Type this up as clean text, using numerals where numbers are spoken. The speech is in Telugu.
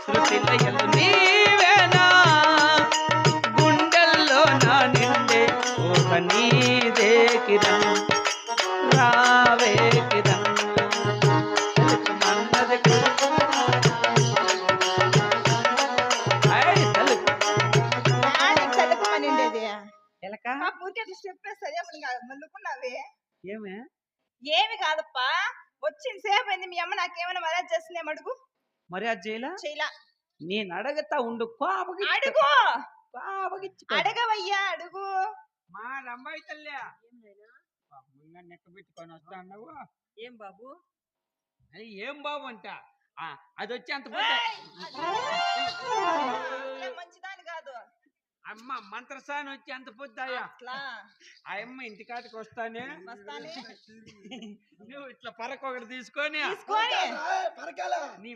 శృతి లయలు నీవేనా గుండెల్లో నా నిండే ఒక నీదే కిరణ్ రావే కిరణ్ మన్నది ఏమే ఏమి కాదప్పా వచ్చిన సేపు అయింది మీ అమ్మ నాకేమైనా మర్యాద చేస్తుందేమో అడుగు మర్యాద చేయలా చేయలా నేను అడగతా ఉండు పాపకి అడుగు పాపకి అడగవయ్యా అడుగు మా అమ్మాయి తల్లి నెక్క పెట్టుకొని వస్తా అన్నావు ఏం బాబు అది ఏం బాబు అంట అది వచ్చి అంత మంచిదాని కాదు అమ్మ మంత్రసాని వచ్చి అంత పొద్దాయా ఆ అమ్మ ఇంటికాటికి వస్తానే నువ్వు ఇట్లా పరకొకటి తీసుకొని తీసుకొని నీ